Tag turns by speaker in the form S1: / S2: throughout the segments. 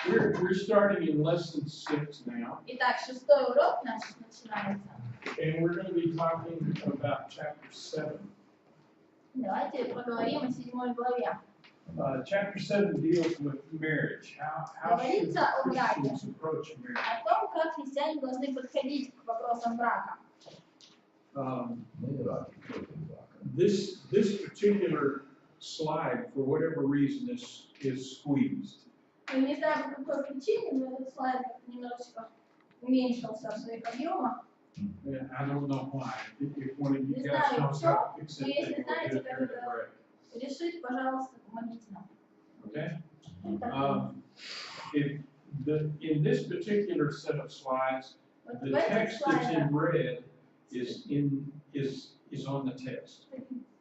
S1: We're starting in lesson 6 now.
S2: Итак, 6-й урок наш начинается.
S1: And we're going to be talking about chapter 7.
S2: Давайте поговорим о 7 главе.
S1: Chapter 7 deals with marriage. How should Christians approach marriage?
S2: О том, как христиане должны подходить к вопросам брака.
S1: This particular slide, for whatever reason, is squeezed.
S2: Не знаю, по какой причине, но этот слайд немножечко уменьшился в своих объемах.
S1: I don't know why. If one of you
S2: Не
S1: guys
S2: знаю,
S1: knows how to fix
S2: но
S1: it,
S2: если
S1: then we'll
S2: знаете,
S1: get it
S2: как
S1: during the
S2: это
S1: break.
S2: решить, пожалуйста, помогите нам.
S1: Okay?
S2: Так,
S1: In this particular set of slides,
S2: вот
S1: the
S2: в этих
S1: text that's in
S2: слайдах
S1: red is on the text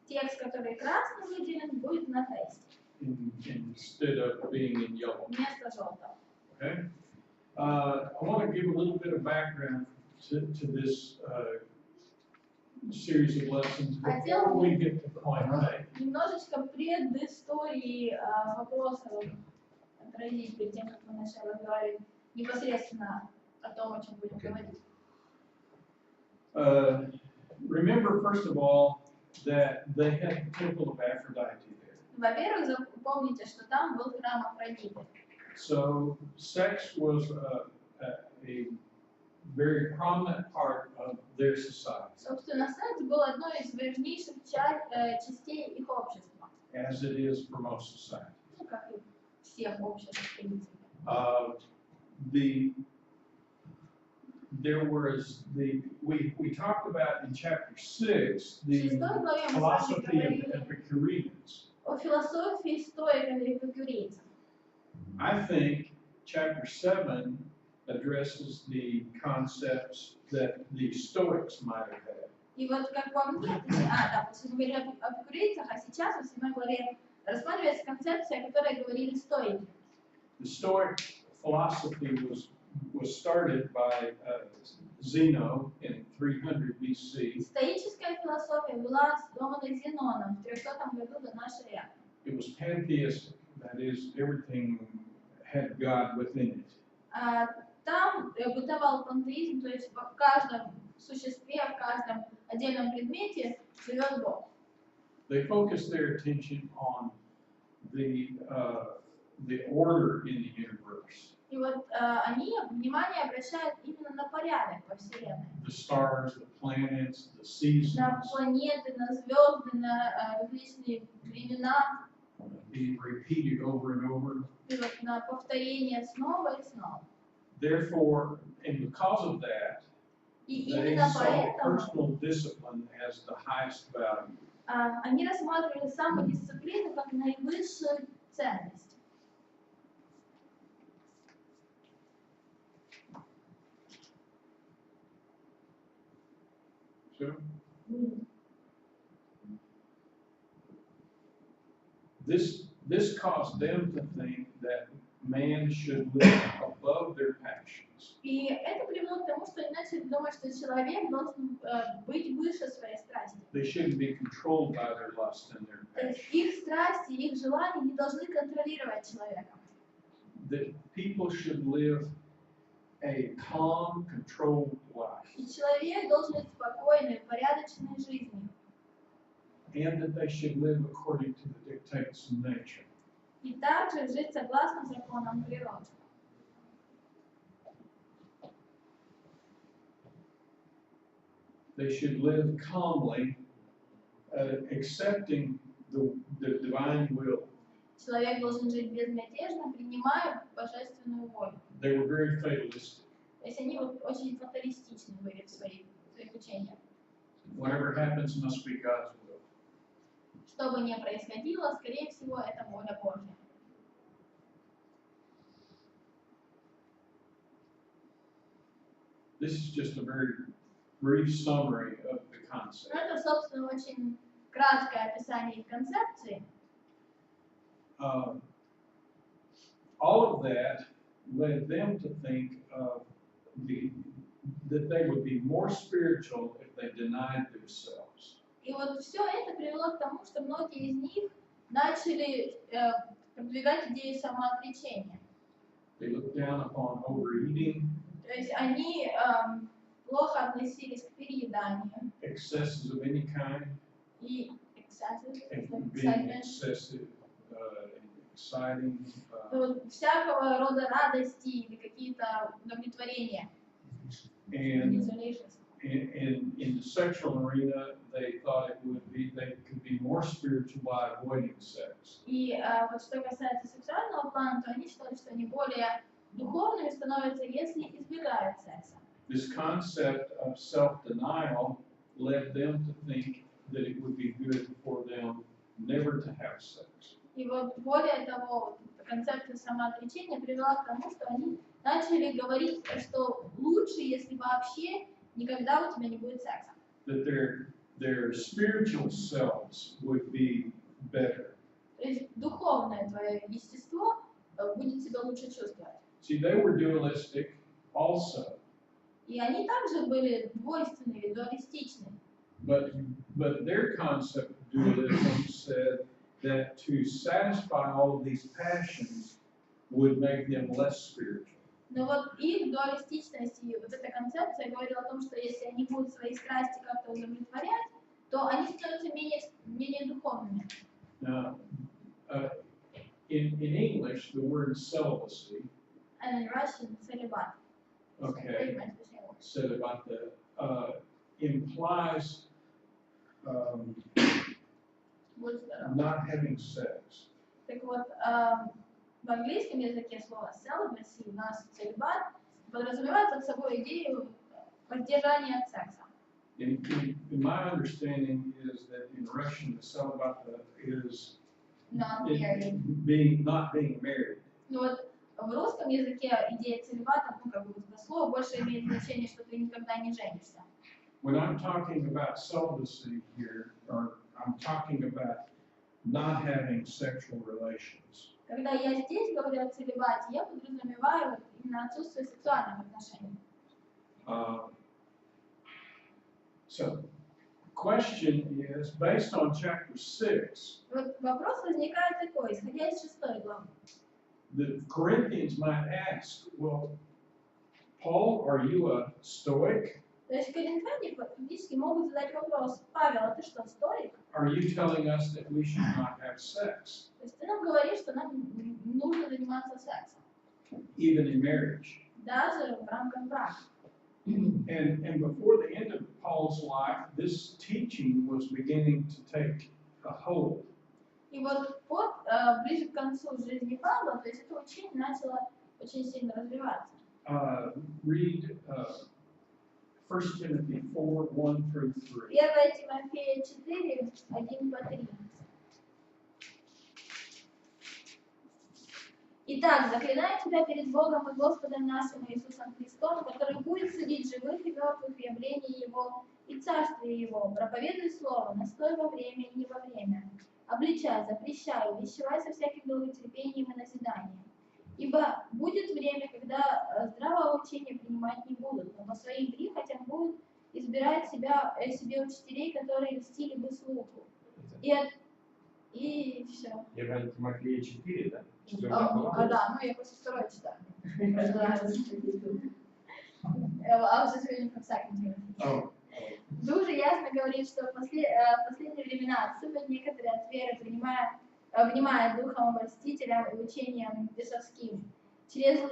S2: текст, который красным выделен, будет на тесте,
S1: instead of being in yellow.
S2: вместо желтого.
S1: Okay? I want to give a little bit of background to this series of lessons before we get to point A.
S2: Немножечко предыстории вопросов отразить перед тем, как мы начали разговаривать непосредственно о том, о чем будем говорить.
S1: Remember, first of all, that they had the temple of Aphrodite there.
S2: Во-первых, помните, что там был храм Афродиты.
S1: So sex was a very prominent part of their society.
S2: Собственно, секс был одной из важнейших частей их общества.
S1: As it is for most societies.
S2: Ну, как и всех обществ, в принципе.
S1: We talked about in chapter 6 the philosophy of Epicureans.
S2: О философии стоиков и эпикурейцев.
S1: I think chapter 7 addresses the concepts that the Stoics might have had.
S2: И вот как по мне, после мы говорили об эпикурейцах, а сейчас в 7 главе рассматривается концепция, о которой говорили стоики.
S1: The Stoic philosophy was started by Zeno in 300 BC.
S2: Стоическая философия была основана Зеноном в 300 году до нашей эры.
S1: It was pantheistic, that is, everything had God within it.
S2: Там бытовал пантеизм, то есть в каждом существе, в каждом отдельном предмете живет Бог.
S1: They focused their attention on the order in the universe.
S2: И вот они внимание обращают именно на порядок во Вселенной.
S1: The stars, the planets, the seasons.
S2: На планеты, на звезды, на различные времена.
S1: Being repeated over and over.
S2: И вот на повторение снова и снова.
S1: Therefore, and because of that, they saw personal discipline as the highest value.
S2: Они рассматривали самодисциплину как наивысшую ценность.
S1: So, this caused them to think that man should live above their passions.
S2: И это привело к тому, что они начали думать, что человек должен быть выше своей страсти.
S1: They shouldn't be controlled by their lust and their
S2: То есть
S1: passions.
S2: их страсти, их желания не должны контролировать человека.
S1: That people should live a calm, controlled life.
S2: И человек должен жить спокойной, порядочной жизнью.
S1: And that they should live according to the dictates of nature.
S2: И также жить согласно законам природы.
S1: They should live calmly, accepting the divine will.
S2: Человек должен жить безмятежно, принимая божественную волю.
S1: They were very fatalistic.
S2: То есть они вот очень фаталистичны были в своих учениях.
S1: Whatever happens must be God's will.
S2: Что бы ни происходило, скорее всего, это воля Божья.
S1: This is just a very brief summary of the concept.
S2: Это, собственно, очень краткое описание их концепции.
S1: All of that led them to think of that they would be more spiritual if they denied themselves.
S2: И вот все это привело к тому, что многие из них начали продвигать идею самоотречения.
S1: They look down upon overeating,
S2: То есть они плохо относились к перееданию
S1: excesses of any kind,
S2: и excessive,
S1: and being
S2: excitement.
S1: excessive, exciting,
S2: Вот всякого рода радости или какие-то удовлетворения.
S1: and
S2: Isolation.
S1: in the sexual arena, they thought they could be more spiritual by avoiding sex.
S2: И вот что касается сексуального плана, то они считали, что они более духовными становятся, если избегают секса.
S1: This concept of self-denial led them to think that it would be good for them never to have sex.
S2: И вот более того, концепция самоотречения привела к тому, что они начали говорить, что лучше, если вообще никогда у тебя не будет секса.
S1: That their spiritual selves would be better.
S2: То есть духовное твое естество будет себя лучше чувствовать.
S1: See, they were dualistic also,
S2: И они также были двойственны или дуалистичны.
S1: but their concept of dualism said that to satisfy all of these passions would make them less spiritual.
S2: Но вот их дуалистичность и вот эта концепция говорила о том, что если они будут свои страсти как-то удовлетворять, то они становятся менее духовными.
S1: Now, in English, the word celibacy,
S2: And in Russian, celibat.
S1: okay, celibate, implies
S2: Будь здоров.
S1: not having sex.
S2: Так вот, в английском языке слово celibacy у нас целибат подразумевает под собой идею воздержания от секса.
S1: In my understanding is that in Russian, the celibate is
S2: Not married.
S1: not being married.
S2: Ну вот в русском языке идея целибата, ну как бы это слово больше имеет значение, что ты никогда не женишься.
S1: When I'm talking about celibacy here, or I'm talking about not having sexual relations.
S2: Когда я здесь говорю о целибате, я подразумеваю вот именно отсутствие сексуальных отношений.
S1: So, question is, based on chapter 6,
S2: Вот вопрос возникает такой, исходя из 6 главы.
S1: the Corinthians might ask, well, Paul, are you a Stoic?
S2: То есть коринфяне фактически могут задать вопрос: Павел, а ты что, стоик?
S1: Are you telling us that we should not have sex,
S2: То есть ты нам говоришь, что нам нужно заниматься сексом,
S1: even in marriage?
S2: даже в рамках брака.
S1: And before the end of Paul's life, this teaching was beginning to take a hold.
S2: И вот ближе к концу жизни Павла, то есть это учение начало очень сильно развиваться.
S1: Read 1 Timothy 4, 1 through 3.
S2: 1 Тимофея 4, 1 по 3. Итак, заклинаю тебя перед Богом и Господом нашим Иисусом Христом, который будет судить живых и мертвых в явлении Его и Царствие Его. Проповедуй Слово, настой во время и не во время. Обличай, запрещай, увещевай со всяким долготерпением и назиданием. Ибо будет время, когда здравого учения принимать не будут, но по своим прихотям будут избирать себе учителей, которые льстили бы слуху. И все.
S3: 1 Тимофея 4, да?
S2: Да, ну я после второй читаю. I was just reading from 2 Timothy. Дуже ясно говорит, что в последние времена отступят некоторые от веры, внимая духом обольстителям и учениям бесовским, через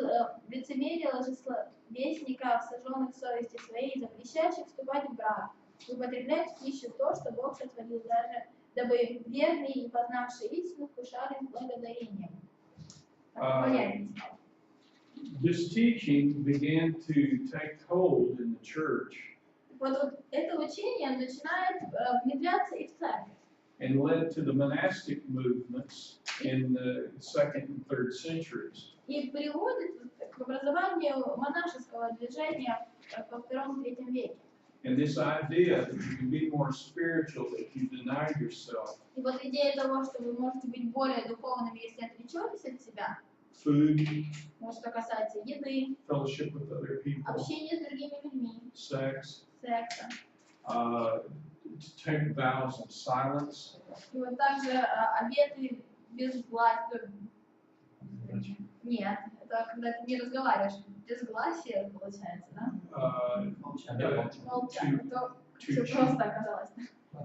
S2: лицемерие лжесловесников, сожженных в совести своей, запрещающих вступать в брак, и употреблять в пищу то, что Бог сотворил даже, дабы верные и познавшие истину вкушали с благодарением.
S1: This teaching began to take hold in the church.
S2: Вот это учение начинает внедряться и в церковь.
S1: And led to the monastic movements in the 2nd and 3rd centuries.
S2: И приводит к образованию монашеского движения во 2-3 веке.
S1: And this idea that you can be more spiritual if you deny yourself.
S2: И вот идея того, что вы можете быть более духовными, если отречетесь от себя.
S1: Food,
S2: Вот что касается еды,
S1: fellowship with other people,
S2: общения с другими людьми,
S1: sex,
S2: секса,
S1: to take vows in silence.
S2: И вот также обеты без глаза. Нет, это когда ты не разговариваешь. Безгласие получается, да? Молчание. То все просто оказалось.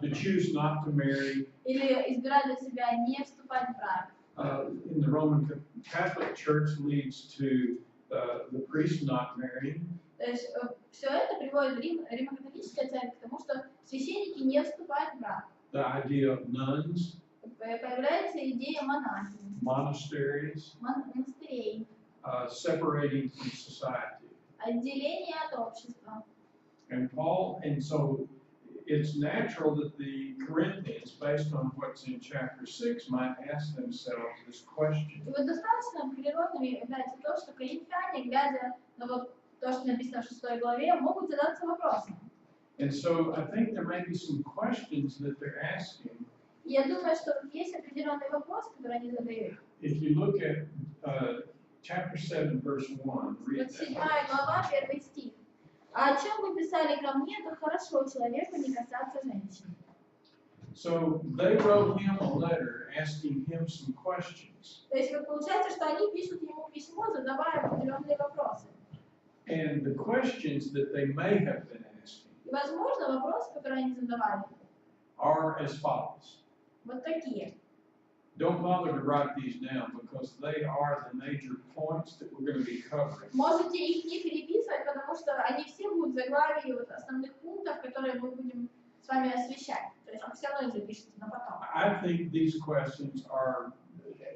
S1: To choose not to marry.
S2: Или избирать для себя не вступать в брак.
S1: In the Roman Catholic Church leads to the priest not marrying.
S2: То есть все это приводит Римо-католическая церковь к тому, что священники не вступают в брак.
S1: The idea of nuns.
S2: Появляется идея монахинь.
S1: Monasteries.
S2: Монастырей.
S1: Separating from society.
S2: Отделение от общества.
S1: And so it's natural that the Corinthians, based on what's in chapter 6, might ask themselves this question.
S2: И вот достаточно природным является то, что коринфяне, глядя на вот то, что написано в 6 главе, могут задаться вопросом.
S1: And so I think there may be some questions that they're asking.
S2: Я думаю, что есть определенный вопрос, который они задают.
S1: If you look at chapter 7, verse 1, read
S2: Вот 7
S1: that.
S2: глава, 1 стих. А о чем вы писали ко мне, то хорошо человеку не касаться женщин.
S1: So they wrote him a letter asking him some questions.
S2: То есть вот получается, что они пишут ему письмо, задавая определенные вопросы.
S1: And the questions that they may have been asking
S2: И, возможно, вопросы, которые они задавали,
S1: are as follows.
S2: вот такие.
S1: Don't bother to write these down because they are the major points that we're going to be covering.
S2: Можете их не переписывать, потому что они все будут заглавие вот основных пунктов, которые мы будем с вами освещать. То есть вы все равно их запишите на потом.
S1: I think these questions are,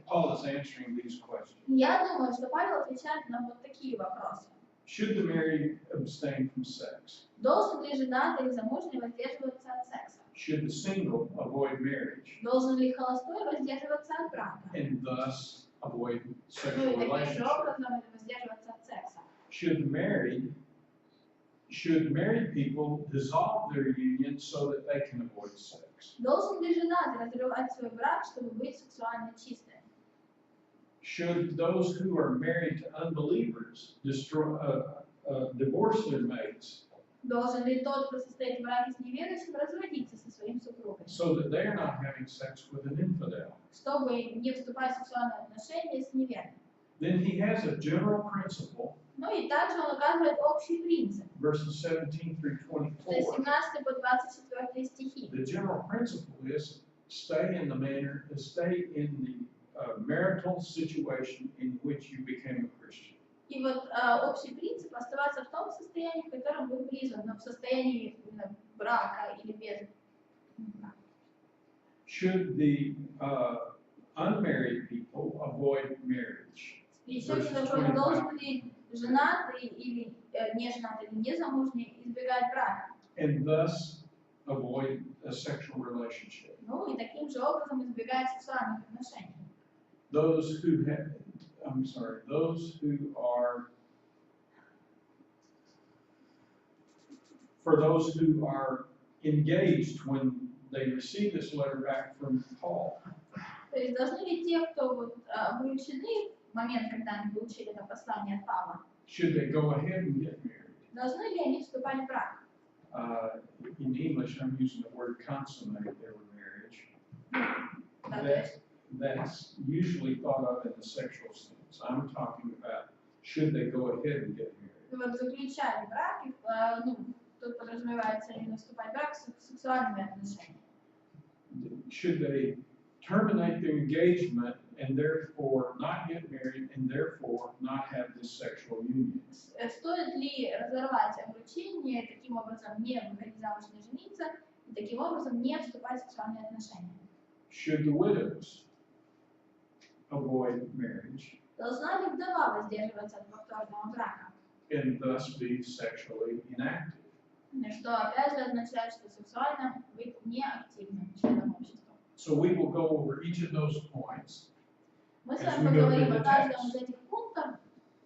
S1: Paul is answering these questions.
S2: Я думаю, что Павел отвечает на вот такие вопросы.
S1: Should the married abstain from sex?
S2: Должен ли женатый или замужний воздерживаться от секса?
S1: Should the single avoid marriage
S2: Должен ли холостой воздерживаться от брака?
S1: and thus avoid
S2: Ну
S1: sexual
S2: и таким же
S1: relationship?
S2: образом воздерживаться от секса.
S1: Should married people dissolve their union so that they can avoid sex?
S2: Должен ли женатый разрывать свой брак, чтобы быть сексуально чистым?
S1: Should those who are married to unbelievers divorce their mates
S2: Должен ли тот, кто состоит в браке с неверующим, разводиться со своим супругом,
S1: so that they're not having sex with an infidel?
S2: чтобы не вступать в сексуальные отношения с неверным?
S1: Then he has a general principle,
S2: Ну и также он указывает общий принцип.
S1: verses 17 through
S2: То есть
S1: 24.
S2: 17 по 24 стихи.
S1: The general principle is stay in the marital situation in which you became a Christian.
S2: И вот общий принцип оставаться в том состоянии, в котором вы призваны, в состоянии брака или без брака.
S1: Should the unmarried people avoid marriage?
S2: И еще один вопрос, должен ли женатый или не женатый или не замужний избегать брака?
S1: And thus avoid a sexual relationship.
S2: Ну и таким же образом избегать сексуальных отношений.
S1: Those who are engaged when they receive this letter back from Paul.
S2: То есть должны ли те, кто вот вручены в момент, когда они получили это послание от Павла,
S1: Should they go ahead and get married?
S2: должны ли они вступать в брак?
S1: In English, I'm using the word consummate their marriage.
S2: Да, то есть,
S1: That's usually thought of in the sexual sense. I'm talking about should they go ahead and get married.
S2: вот заключать брак, тут подразумевается именно вступать в брак с сексуальными отношениями.
S1: Should they terminate their engagement and therefore not get married and therefore not have this sexual union?
S2: Стоит ли разорвать обручение, таким образом не выходить замуж, не жениться, и таким образом не вступать в сексуальные отношения?
S1: Should the widows avoid marriage
S2: Должна ли вдова воздерживаться от повторного брака?
S1: and thus be sexually inactive?
S2: Что опять же означает, что сексуально быть неактивным членом общества.
S1: So we will go over each of those points.
S2: Мы с вами поговорим о каждом из этих пунктов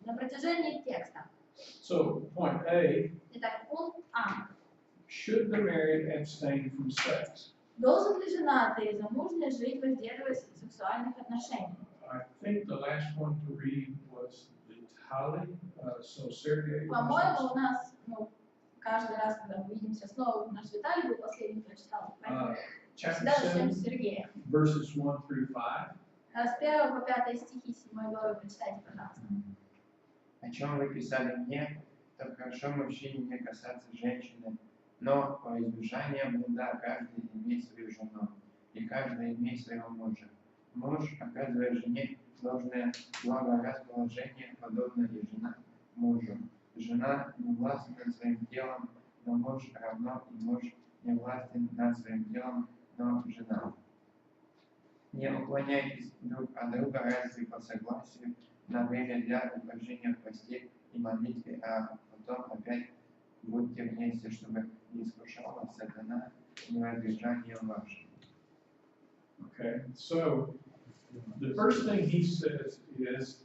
S2: на протяжении текста.
S1: So point A,
S2: Итак, пункт А.
S1: should the married abstain from sex?
S2: Должен ли женатый или замужний жить, воздерживаясь от сексуальных отношений?
S1: I think the last one to read was the Tali. So Sergey.
S2: По-моему, у нас каждый раз, когда мы видимся снова, наш Виталий был последний, кто читал. Поэтому
S1: Chapter
S2: всегда начнем
S1: 7,
S2: с Сергея.
S1: verses 1 through 5.
S2: С 1 по 5 стихи 7 главы прочитайте, пожалуйста.
S3: О чем вы писали мне, то хорошо мужчине не касаться женщины, но по избежанию блуда каждый имеет свою жену, и каждый имеет своего мужа. Муж, оказывая жене должное благорасположение, подобно и жена мужу. Жена не властна над своим телом, но муж равно, и муж не властен над своим телом, но жена. Не уклоняйтесь друг от друга разве по согласию на время для упражнения в посте и молитве, а потом опять будьте вместе, чтобы не искушала сатана невоздержанием вашим.
S1: Okay, so the first thing he says is,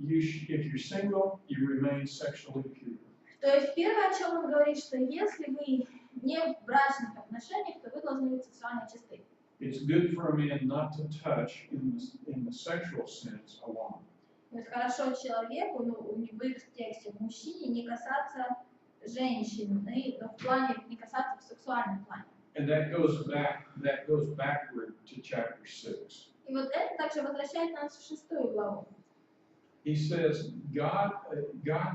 S1: if you're single, you remain sexually pure.
S2: То есть первое, о чем он говорит, что если вы не в брачных отношениях, то вы должны быть сексуально чисты.
S1: It's good for a man not to touch in the sexual sense alone.
S2: То есть хорошо человеку, в их тексте, мужчине не касаться женщины, но в плане не касаться в сексуальном плане.
S1: And that goes backward to chapter 6.
S2: И вот это также возвращает нас в 6 главу.
S1: He says God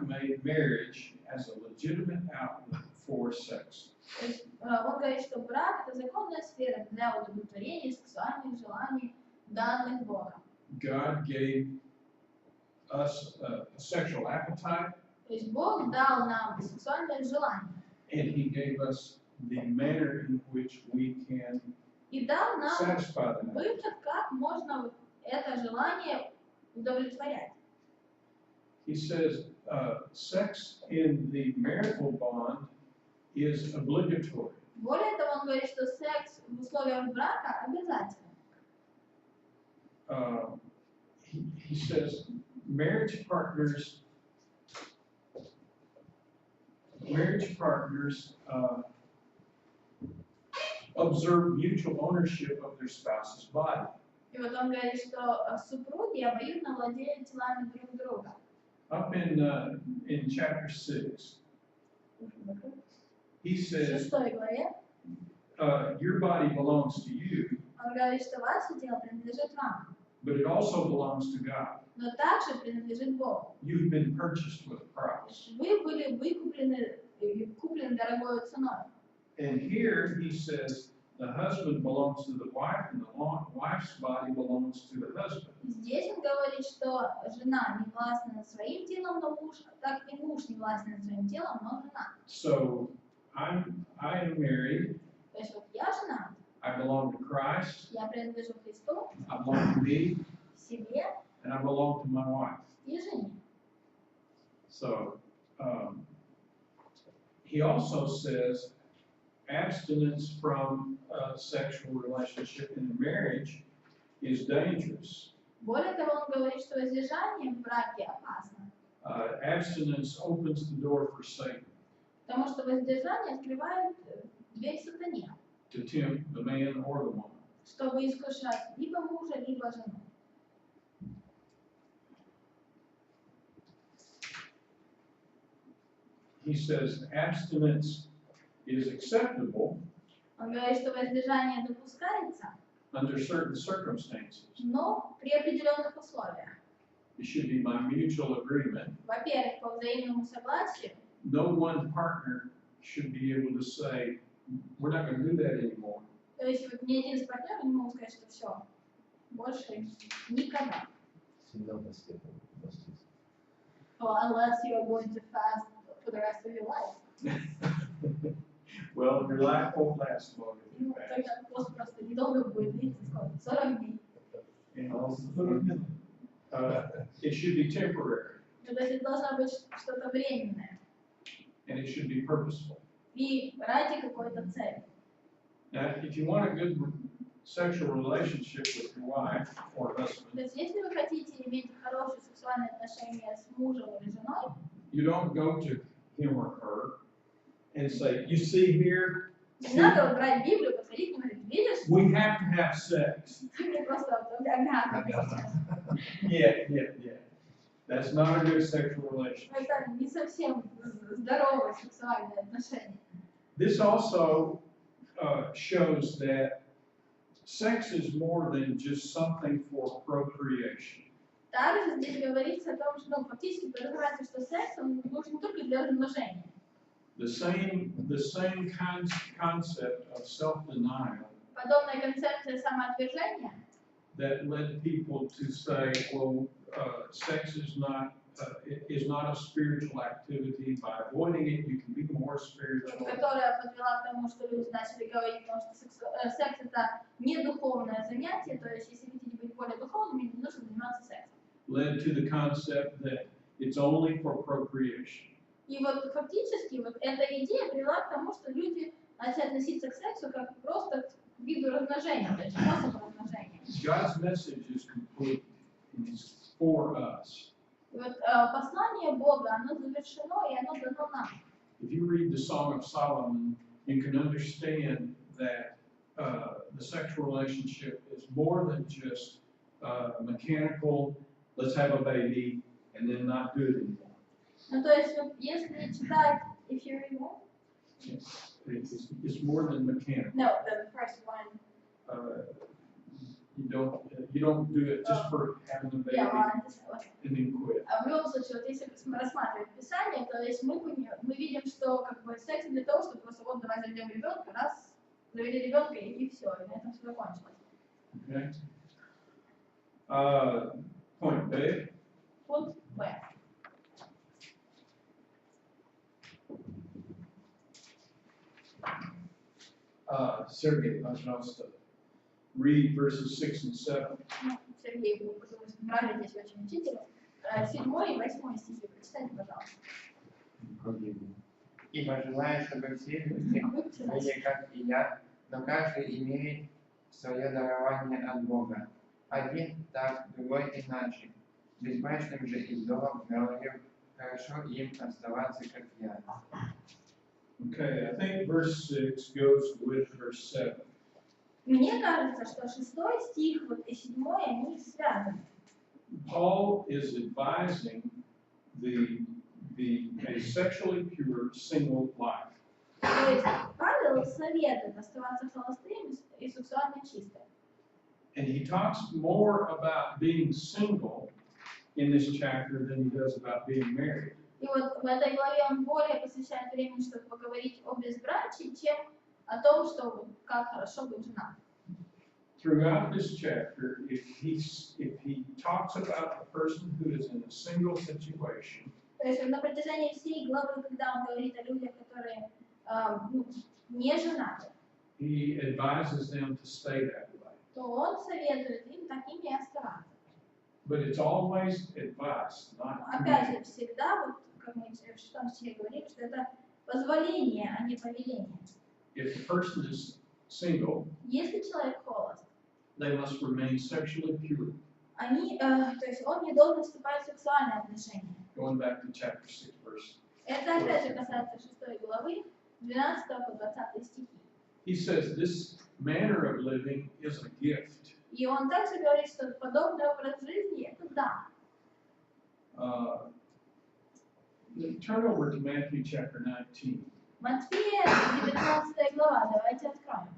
S1: made marriage as a legitimate outlet for sex.
S2: То есть он говорит, что брак – это законная сфера для удовлетворения сексуальных желаний, данных Богом.
S1: God gave us a sexual appetite,
S2: То есть Бог дал нам сексуальное желание
S1: and He gave us the manner in which we can
S2: и дал нам
S1: satisfy that.
S2: выход, как можно это желание удовлетворять.
S1: He says sex in the marital bond is obligatory.
S2: Более того, он говорит, что секс в условиях брака обязательно.
S1: He says marriage partners observe mutual ownership of their spouse's body.
S2: И вот он говорит, что супруги обоюдно владеют телами друг друга.
S1: Up in chapter 6, he
S2: В
S1: says
S2: 6 главе
S1: your body belongs to you,
S2: он говорит, что ваше тело принадлежит вам,
S1: but it also belongs to God.
S2: но также принадлежит Богу.
S1: You've been purchased with a price.
S2: Вы были выкуплены и куплены дорогой ценой.
S1: And here he says the husband belongs to the wife, and the wife's body belongs to the husband.
S2: Здесь он говорит, что жена не властна над своим телом, но муж, так и муж не властен над своим телом, но жена.
S1: So I am married.
S2: То есть вот я жена,
S1: I belong to Christ.
S2: я принадлежу Христу,
S1: I belong to me,
S2: себе
S1: and I belong to my wife.
S2: и жене.
S1: So he also says abstinence from a sexual relationship in marriage is dangerous.
S2: Более того, он говорит, что воздержание в браке опасно,
S1: Abstinence opens the door for Satan
S2: потому что воздержание открывает дверь сатане,
S1: to tempt the man or the woman.
S2: чтобы искушать либо мужа, либо жену.
S1: He says abstinence is acceptable
S2: Он говорит, что воздержание допускается,
S1: under certain circumstances.
S2: но при определенных условиях.
S1: It should be by mutual agreement.
S2: Во-первых, по взаимному согласию.
S1: No one partner should be able to say, we're not going to do that anymore.
S2: То есть вот ни один из партнеров не может сказать, что все, больше никогда. Well, unless you are going to fast for the rest of your life.
S1: Well, your life won't last long if you
S2: Ну,
S1: fast.
S2: тогда пост просто недолго будет длиться, сколько? 40 дней.
S1: It should be temporary,
S2: Ну, то есть это должно быть что-то временное
S1: and it should be purposeful.
S2: и ради какой-то цели.
S1: Now, if you want a good sexual relationship with your wife or husband,
S2: То есть если вы хотите иметь хорошие сексуальные отношения с мужем или женой,
S1: you don't go to him or her and say, you see here,
S2: не надо вот брать Библию, подходить и говорить, видишь,
S1: we have to have sex.
S2: ты мне просто обязан сейчас.
S1: Yeah. That's not a good sexual relationship.
S2: Это не совсем здоровое сексуальное отношение.
S1: This also shows that sex is more than just something for procreation.
S2: Также здесь говорится о том, что фактически подразумевается, что секс он нужен не только для размножения.
S1: The same concept of self-denial
S2: Подобная концепция самоотвержения,
S1: that led people to say, well, sex is not a spiritual activity. By avoiding it, you can be more spiritual.
S2: которая подвела к тому, что люди начали говорить о том, что секс это не духовное занятие, то есть если хотите быть более духовными, не нужно заниматься сексом.
S1: Led to the concept that it's only for procreation.
S2: И вот фактически вот эта идея привела к тому, что люди начали относиться к сексу как просто к виду размножения, то есть способу размножения.
S1: God's message is complete and it's for us.
S2: И вот послание Бога, оно завершено и оно дано нам.
S1: If you read the Song of Solomon, you can understand that the sexual relationship is more than just mechanical, let's have a baby and then not do it anymore.
S2: Ну то есть, вот, если читать, if you read what?
S1: It's more than mechanical.
S2: No, the first one.
S1: You don't do it just for having a baby and then quit.
S2: В любом случае, вот если мы рассматриваем Писание, то есть мы видим, что как бы секс для того, чтобы просто вот давай заведем ребенка, раз, завели ребенка и все, и на этом все закончилось.
S1: Okay. Point B.
S2: Пункт Б.
S1: Сергей, пожалуйста, read verses 6 and 7.
S2: Сергей, вы нравитесь очень учителю. 7 и 8 стихи. Прочитайте, пожалуйста.
S3: Ибо желаю, чтобы все люди были как и я, но каждый имеет свое дарование от Бога. Один так, другой иначе. Безбрачным же идолам говорю, хорошо им оставаться как я.
S1: Okay, I think verse 6 goes with verse 7.
S2: Мне кажется, что 6 стих вот, и 7 они связаны.
S1: Paul is advising a sexually pure single life.
S2: То есть Павел советует оставаться холостым и сексуально чистым.
S1: And he talks more about being single in this chapter than he does about being married.
S2: И вот в этой главе он более посвящает времени, чтобы поговорить о безбрачии, чем о том, что как хорошо быть женатым.
S1: Throughout this chapter, if he talks about a person who is in a single situation,
S2: То есть на протяжении всей главы, когда он говорит о людях, которые не женаты,
S1: he advises them to stay that way.
S2: то он советует им такими и оставаться.
S1: But it's always advice, not
S2: Опять же, всегда, вот, как мы в 6 стихе говорим, что это позволение, а не повеление.
S1: If the person is single,
S2: Если человек холост,
S1: they must remain sexually pure.
S2: то есть он не должен вступать в сексуальные отношения.
S1: Going back to chapter 6, verse.
S2: Это опять же касается 6 главы, 12 по 20 стихи.
S1: He says this manner of living is a gift.
S2: И он также говорит, что подобный образ жизни – это дар.
S1: Turn over to Matthew chapter 19.
S2: Матфея, 19 глава, давайте откроем.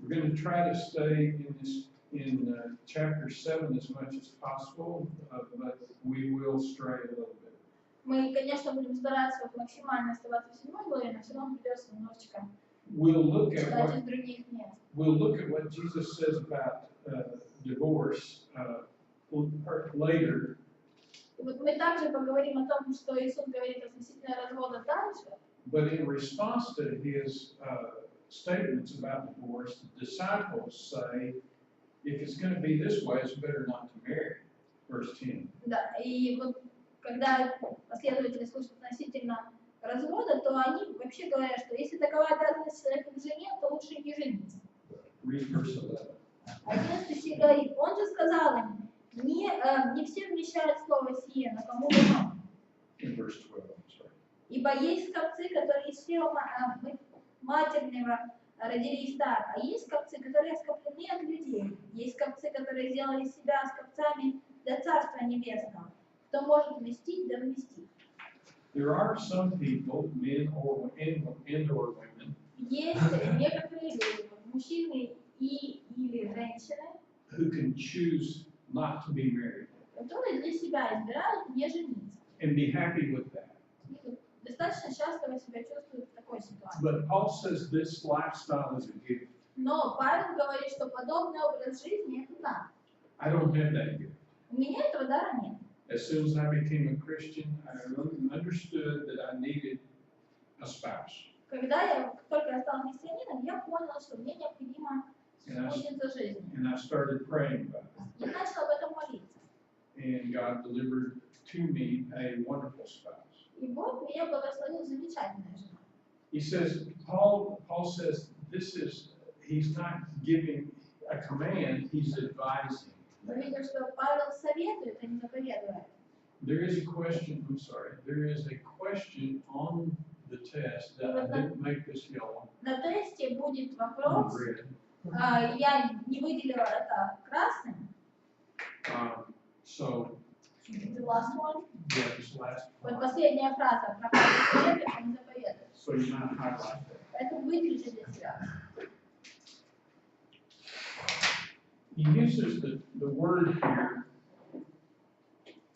S1: We're going to try to stay in chapter 7 as much as possible, but we will stray a little bit.
S2: Мы, конечно, будем стараться максимально оставаться в 7 главе, но все равно придется немножечко читать из других мест.
S1: We'll look at what Jesus says about divorce later.
S2: Вот мы также поговорим о том, что Иисус говорит относительно развода дальше.
S1: But in response to his statements about divorce, the disciples say, if it's going to be this way, it's better not to marry. Verse 10.
S2: Да, и вот когда последователи слушают относительно развода, то они вообще говорят, что если такова обязанность человека к жене, то лучше не жениться.
S1: Read verse 11.
S2: 11 стих говорит, он же сказал им, не все вмещают слово сие, но кому дано.
S1: In verse 12, I'm sorry.
S2: Ибо есть скопцы, которые из чрева матерного родились так. А есть скопцы, которые скоплены от людей. Есть скопцы, которые сделали себя скопцами для Царства Небесного. Кто может вместить, да вместит.
S1: There are some people, men or women,
S2: Есть некоторые люди, мужчины или женщины,
S1: who can choose not to be married
S2: которые для себя избирают не жениться.
S1: and be happy with that.
S2: И достаточно счастливо себя чувствуют в такой ситуации.
S1: But Paul says this lifestyle is a gift.
S2: Но Павел говорит, что подобный образ жизни – это дар.
S1: I don't have that gift.
S2: У меня этого дара нет.
S1: As soon as I became a Christian, I understood that I needed a spouse.
S2: Когда я только стал христианином, я понял, что мне необходима спутница жизни.
S1: And I started praying about it.
S2: И начал об этом молиться.
S1: And God delivered to me a wonderful spouse.
S2: И Бог меня благословил замечательной женой.
S1: He says, Paul says this is, he's not giving a command, he's advising.
S2: Мы видим, что Павел советует, а не заповедует.
S1: There is a question, I'm sorry, there is a question on the test that I didn't make this yellow.
S2: На тесте будет
S1: on
S2: вопрос,
S1: red.
S2: я не выделила это красным.
S1: So,
S2: The last one.
S1: yeah, this last
S2: Вот
S1: part.
S2: последняя фраза, про Павла советует, а не заповедует.
S1: So you might highlight that.
S2: Поэтому выделите для себя.
S1: He uses the word here,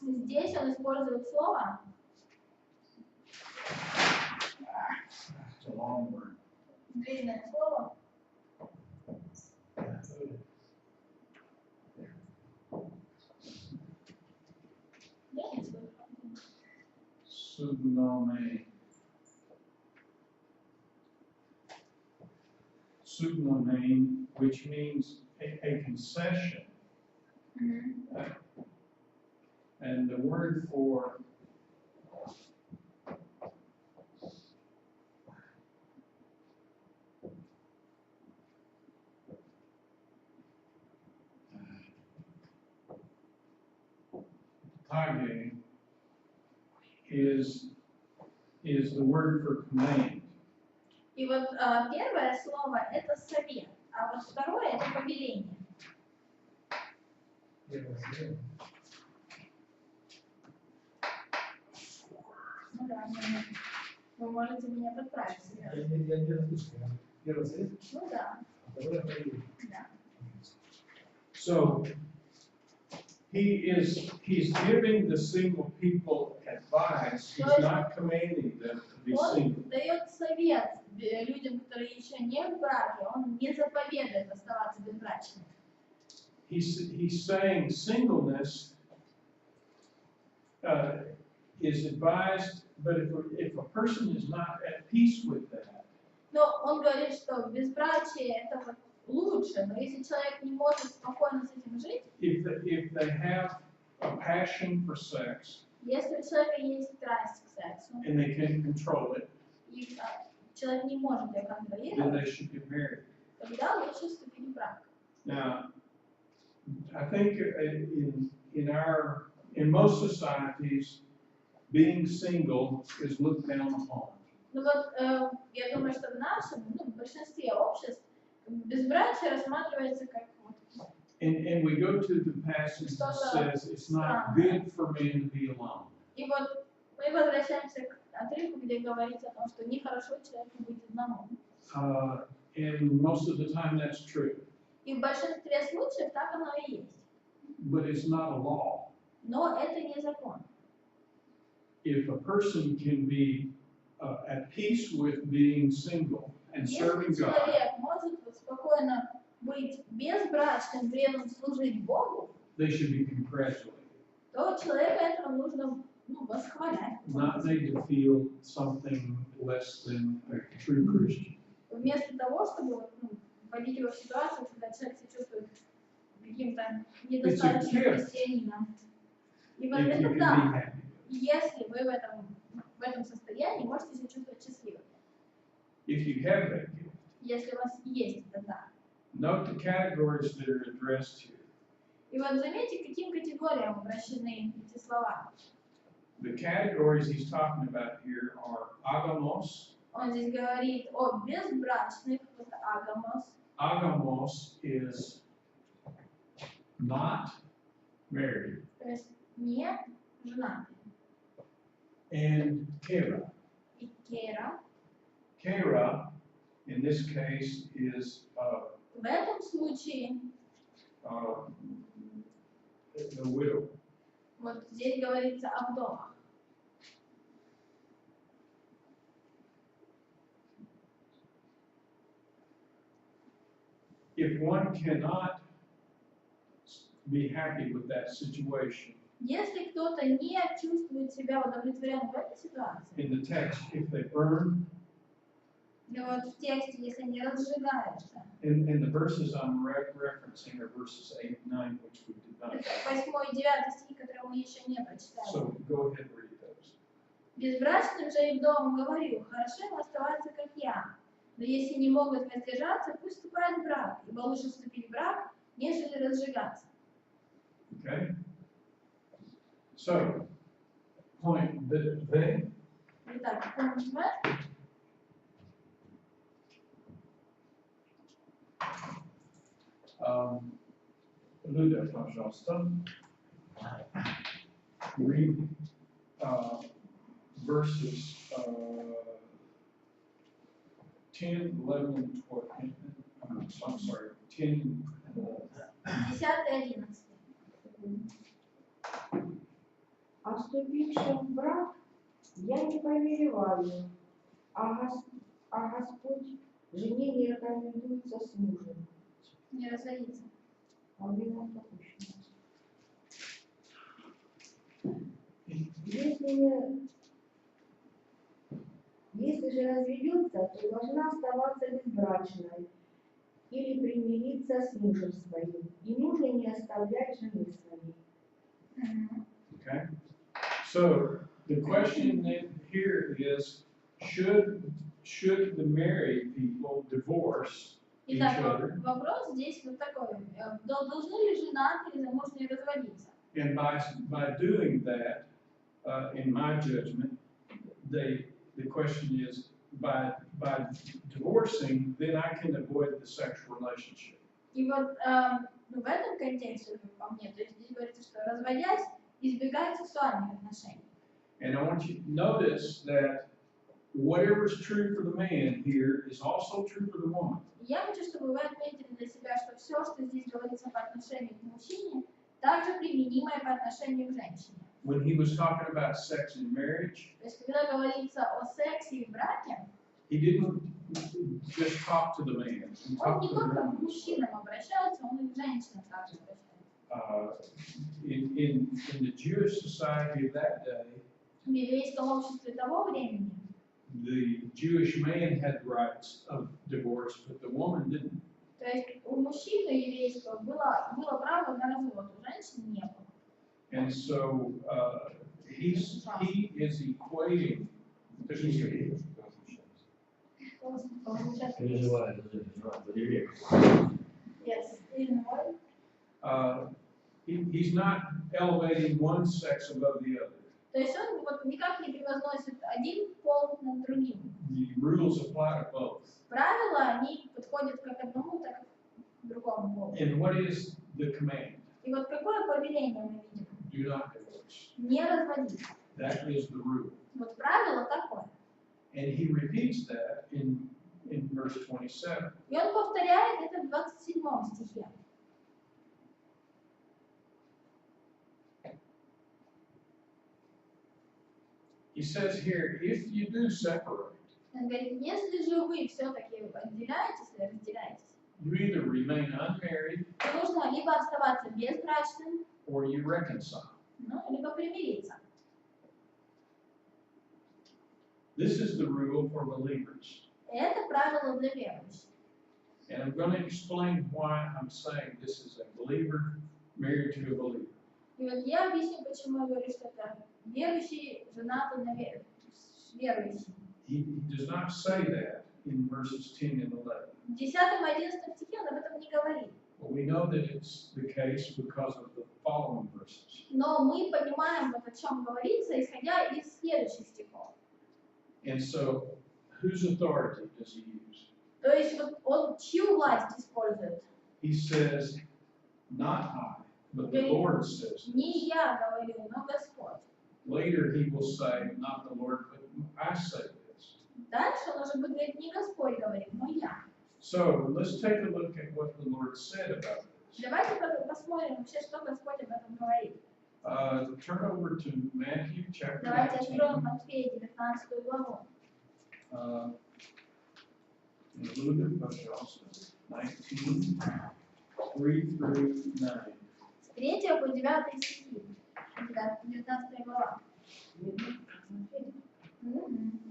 S2: Здесь он использует слово,
S1: it's a long word.
S2: длинное слово,
S1: Pseudonymous. Pseudonymous, which means a concession. And the word for tage is the word for command.
S2: И вот первое слово это совет, а вот второе это повеление. Ну да, вы можете меня подправить. Ну да. Да.
S1: So he's giving the single people advice. He's not commanding them to be single.
S2: Он дает совет людям, которые еще не в браке, он не заповедует оставаться безбрачными.
S1: He's saying singleness is advised, but if a person is not at peace with that,
S2: Но он говорит, что безбрачие это вот лучше, но если человек не может спокойно с этим жить,
S1: if they have a passion for sex
S2: если у человека есть страсть к сексу,
S1: and they can't control it,
S2: и человек не может ее
S1: then
S2: контролировать,
S1: they should get married.
S2: тогда лучше вступить в брак.
S1: Now, I think in most societies, being single is looked down upon.
S2: Ну вот, я думаю, что в нашем, в большинстве обществ безбрачие рассматривается как вот,
S1: And we go to the passage that says it's not good for men to be alone.
S2: и вот мы возвращаемся к отрывку, где говорится о том, что нехорошо человеку быть одному.
S1: And most of the time that's true.
S2: И в большинстве случаев так оно и есть.
S1: But it's not a law.
S2: Но это не закон.
S1: If a person can be at peace with being single and serving
S2: Если
S1: God,
S2: человек может спокойно быть безбрачным, при этом служить Богу,
S1: they should be congratulated.
S2: то человека этого нужно восхвалять.
S1: Not made to feel something less than a true Christian.
S2: Вместо того, чтобы вводить его в ситуацию, когда человек себя чувствует каким-то недостаточным христианином. И вот
S1: If you
S2: это
S1: can be
S2: да,
S1: happy.
S2: если вы в этом состоянии можете себя чувствовать счастливым.
S1: If you have that gift.
S2: Если у вас есть это да.
S1: Note the categories that are addressed here.
S2: И вот заметьте, к каким категориям обращены эти слова.
S1: The categories he's talking about here are agamos,
S2: Он здесь говорит о безбрачных, вот агамос.
S1: Agamos is not married.
S2: То есть не женатый.
S1: And kera.
S2: И кера.
S1: Kera, in this case, is
S2: В этом случае,
S1: the widow.
S2: вот здесь говорится о вдовах.
S1: If one cannot be happy with that situation,
S2: Если кто-то не чувствует себя удовлетворенным в этой ситуации,
S1: in the text, if they burn,
S2: или вот в тексте, если они разжигаются,
S1: in the verses I'm referencing are verses 8 and 9, which we did not.
S2: это 8 и 9 стихи, которые мы еще не прочитали.
S1: So go ahead and read those.
S2: Безбрачным же и вдовам говорю, хорошо им оставаться, как я. Но если не могут воздержаться, пусть вступают в брак, ибо лучше вступить в брак, нежели разжигаться.
S1: Okay? So, point B.
S2: Итак, пункт В.
S1: Люда, пожалуйста. Read verses 10, 11, and 12. I'm sorry, 10 and 11.
S2: 10 и 11.
S4: А вступившим в брак я не повелеваю, а Господь жене не рекомендуется с мужем.
S2: Не разводиться.
S4: А у меня допущено. Если же разведется, то должна оставаться безбрачной или примириться с мужем своим, и мужа не оставлять жены своей.
S1: Okay? So the question then here is, should the married people divorce each
S2: Итак,
S1: other?
S2: вопрос здесь вот такой. Должны ли женатые или замужние разводиться?
S1: And by doing that, in my judgment, the question is by divorcing, then I can avoid the sexual relationship.
S2: И вот в этом контексте, по мне, то есть здесь говорится, что разводясь, избегать сексуальных отношений.
S1: And I want you to notice that whatever is true for the man here is also true for the woman.
S2: Я хочу, чтобы вы отметили для себя, что все, что здесь говорится по отношению к мужчине, также применимое по отношению к женщине.
S1: When he was talking about sex in marriage,
S2: То есть, когда говорится о сексе и браке,
S1: he didn't just talk to the man. He
S2: он
S1: talked
S2: не
S1: to the
S2: только к
S1: woman.
S2: мужчинам обращается, он и к женщинам также обращается.
S1: In the Jewish society of that day,
S2: В еврейском обществе того времени
S1: the Jewish man had the rights of divorce, but the woman didn't.
S2: то есть у мужчины еврейского было право на развод, у женщин не было.
S1: And so he is equating.
S2: Yes.
S1: He's not elevating one sex above the other.
S2: То есть он вот никак не превозносит один пол над другим.
S1: The rules apply to both.
S2: Правила, они подходят как одному, так и другому полу.
S1: And what is the command?
S2: И вот какое повеление мы видим?
S1: Do not divorce.
S2: Не разводиться.
S1: That is the rule.
S2: Вот правило такое.
S1: And he repeats that in verse 27.
S2: И он повторяет это в 27 стихе.
S1: He says here, if you do separate,
S2: Он говорит, если же вы все-таки отделяетесь или разделяетесь,
S1: you either remain unmarried
S2: то нужно либо оставаться безбрачным,
S1: or you reconcile.
S2: ну, либо примириться.
S1: This is the rule for believers.
S2: И это правило для верующих.
S1: And I'm going to explain why I'm saying this is a believer married to a believer.
S2: И вот я объясню, почему я говорю, что это верующий, женатый на верующий.
S1: He does not say that in verses 10 and 11.
S2: В 10 и 11 стихе он об этом не говорит.
S1: But we know that it's the case because of the following verses.
S2: Но мы понимаем, вот о чем говорится, исходя из следующих стихов.
S1: And so, whose authority does he use?
S2: То есть вот он чью власть использует?
S1: He says, not I, but the Lord says.
S2: Не я говорю, но Господь.
S1: Later he will say, not the Lord, but I say this.
S2: Дальше он уже будет говорить, не Господь говорит, но я.
S1: So let's take a look at what the Lord said about this.
S2: Давайте посмотрим вообще, что Господь об этом говорит.
S1: Turn over to Matthew chapter
S2: Давайте
S1: 19.
S2: откроем Матфея 19 главу.
S1: Luda, пожалуйста, 19, 3 through 9.
S2: С 3 по 9 стихи. 19 глава. Мгм.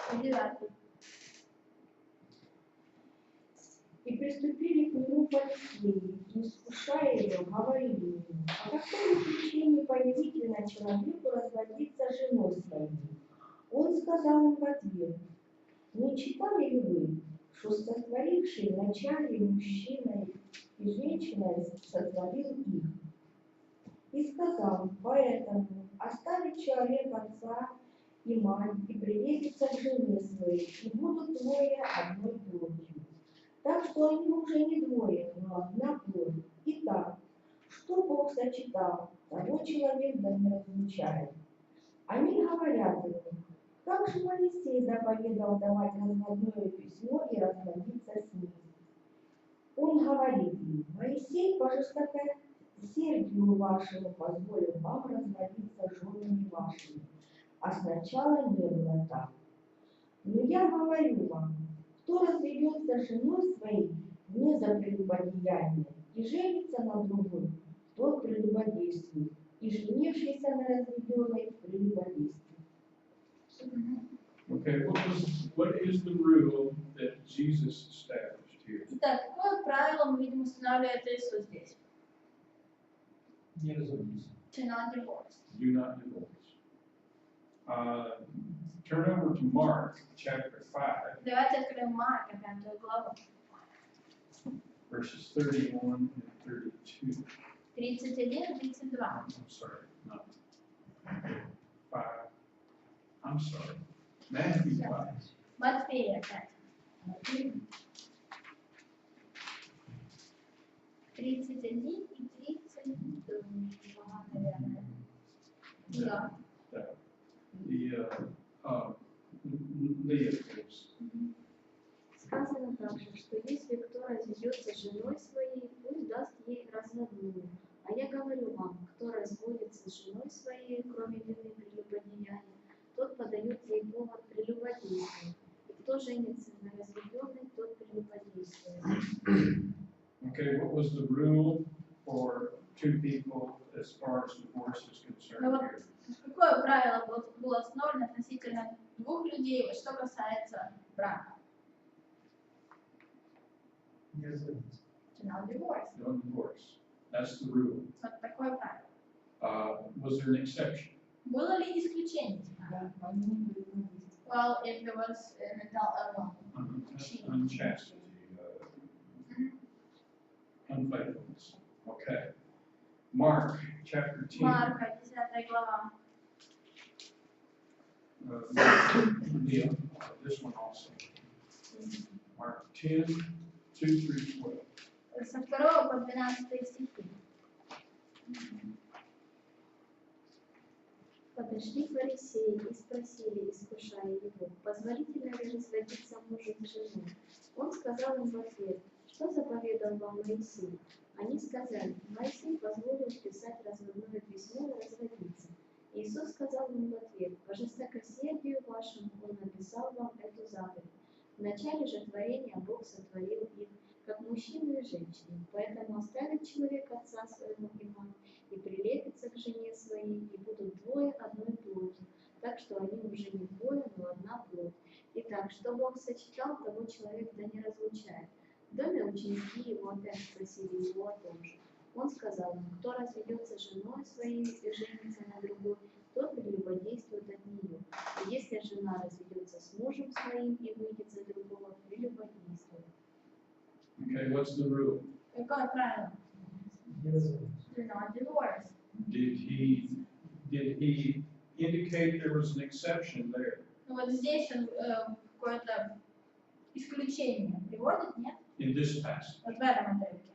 S2: По 9.
S4: И приступили к нему фарисеи, и, искушая его, говорили ему: а какое причине повелительно человеку разводиться с женой своей? Он сказал им в ответ: не читали ли вы, что сотворивший вначале мужчиной и женщиной сотворил их? И сказал: поэтому оставит человек отца и мать, и прилепится к жене своей, и будут двое одной плотью. Так что они уже не двое, но одна плоть. Итак, что Бог сочетал, того человек да не разлучает. Они говорят ему: как же Моисей заповедал давать разводное письмо и разводиться с ним? Он говорит им: Моисей по жестокосердию вашему позволил вам разводиться с женами вашими, а сначала не было так. Но я говорю вам, кто разведется с женой своей не за прелюбодеяние и женится на другой, тот прелюбодействует, и женившийся на разведенной прелюбодействует.
S1: Okay, what is the rule that Jesus established here?
S2: Итак, какое правило мы видим устанавливает Иисус здесь?
S3: Не разумеется.
S2: To not divorce.
S1: Do not divorce. Turn over to Mark chapter 5,
S2: Давайте откроем Марка 5 главу.
S1: verses 31 and 32.
S2: 31 и 32.
S1: I'm sorry, not 5. I'm sorry. Matthew 5.
S2: Матфея 5. 31 и 32, наверное. Да. Leah, please.
S5: Сказано также, что если кто разведется с женой своей, пусть даст ей разводную. А я говорю вам, кто разводится с женой своей, кроме вины прелюбодеяния, тот подает ей повод прелюбодействия. И кто женится на разведенной, тот прелюбодействует.
S1: Okay, what was the rule for two people as far as divorce is concerned here?
S2: Какое правило было установлено относительно двух людей, что касается брака?
S3: Не разумеется.
S2: To not divorce.
S1: No divorce. That's the rule.
S2: Вот такое правило.
S1: Was there an exception?
S2: Было ли исключение? Well, if there was an adult
S1: Unchastity, unfaithfulness. Okay. Mark chapter 10.
S2: Марка 10 глава.
S1: Yeah, this one also. Mark 10, 2 through 12.
S2: Со 2 по 12 стихи.
S5: Подошли фарисеи и спросили, искушая его, позволительно ли разводиться мужу с женой. Он сказал им в ответ: что заповедал вам Моисей? Они сказали: Моисей позволил писать разводное письмо и разводиться. Иисус сказал им в ответ: по жестокосердию вашему Он написал вам эту заповедь. В начале же творения Бог сотворил их, как мужчину и женщину. Поэтому оставит человек отца своему и мать, и прилепится к жене своей, и будут двое одной плотью. Так что они уже не двое, но одна плоть. Итак, что Бог сочетал, того человек да не разлучает. В доме ученики его опять спросили его о том же. Он сказал им: кто разведется с женой своей и женится на другой, тот прелюбодействует от нее. И если жена разведется с мужем своим и выйдет за другого, прелюбодействует.
S1: Okay, what's the rule?
S2: Какое правило?
S3: Не разумеется.
S2: To not divorce.
S1: Do did he indicate there was an exception there?
S2: Ну вот здесь он какое-то исключение приводит, нет?
S1: In this passage?
S2: Вот в этом отрывке.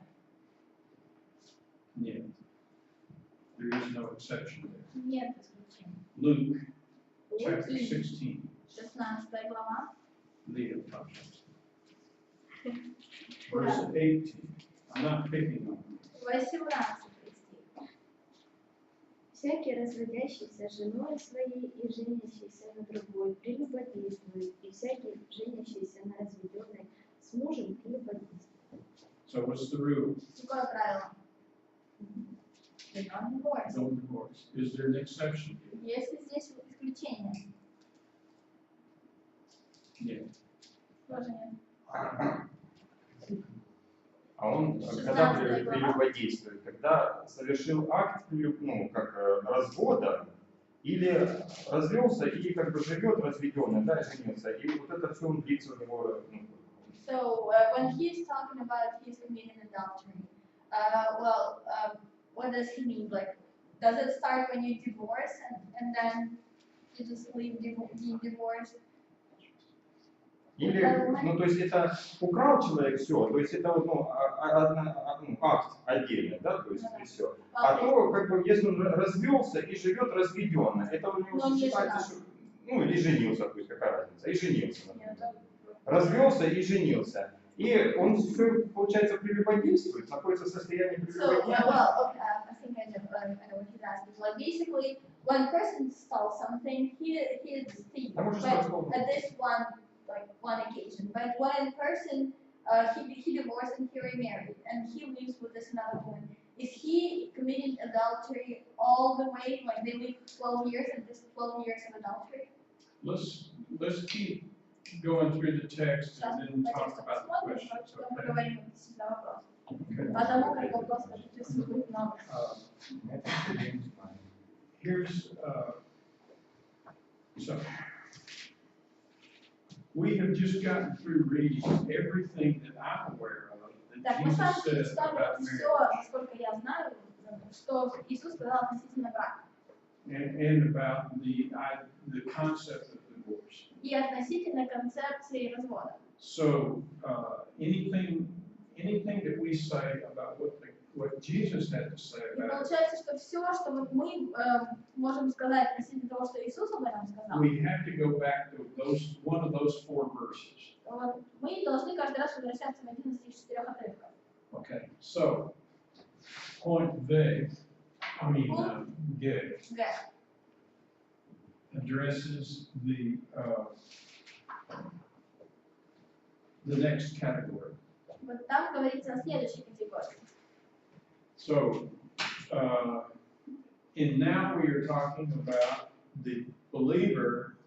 S1: Нет. There is no exception there.
S2: Нет исключения.
S1: Luke chapter
S2: Луки,
S1: 16.
S2: 16 глава.
S1: Leah, verse 18. I'm not picking on you.
S2: 18 стих.
S5: Всякий разводящийся с женой своей и женящийся на другой прелюбодействует, и всякий женящийся на разведенной с мужем прелюбодействует.
S1: So what's the rule?
S2: Какое правило? No divorce.
S1: No divorce. Is there an exception?
S2: Есть ли здесь исключение?
S1: Нет.
S2: Тоже нет.
S6: А он,
S2: 16
S6: когда
S2: глава.
S6: прелюбодействует, когда совершил акт развода, или развелся и как бы живет разведенный, да, женился, и вот это все он длится у него.
S2: So when he's talking about he's committing adultery, what does he mean? Like, does it start when you divorce and then you just leave being divorced?
S6: Или, то есть это украл человек все, то есть это акт отдельный, да, то есть и все. А то, как бы, если он развелся и живет разведенно, это у него считается, что, или женился, то есть какая разница, и женился, например. Развелся и женился. И он все, получается, прелюбодействует, находится в состоянии прелюбодействия.
S2: So, I think I know what he's asking. Like, basically, when a person stole something, he is thief, but at this one occasion. But when a person, he divorced and he remarried, and he lives with this another woman, is he committing adultery all the way, like they live 12 years, and this 12 years of adultery?
S1: Let's keep going through the text and then talk about the questions.
S2: Okay?
S1: Here's so we have just gotten through reading everything that I'm aware of that
S2: Так, мы с вами
S1: Jesus said about
S2: читали все,
S1: marriage
S2: насколько я знаю, что Иисус сказал относительно брака.
S1: and about the concept of divorce.
S2: И относительно концепции развода.
S1: So anything that we say about what Jesus had to say
S2: И
S1: about it,
S2: получается, что все, что мы можем сказать относительно того, что Иисус об этом сказал,
S1: we have to go back to one of those 4 verses.
S2: вот, мы должны каждый раз возвращаться в один из этих 4 отрывков.
S1: Okay, so point V, G,
S2: Г.
S1: addresses the next category.
S2: Вот там говорится о следующей категории.
S1: So, and now we are talking about the believer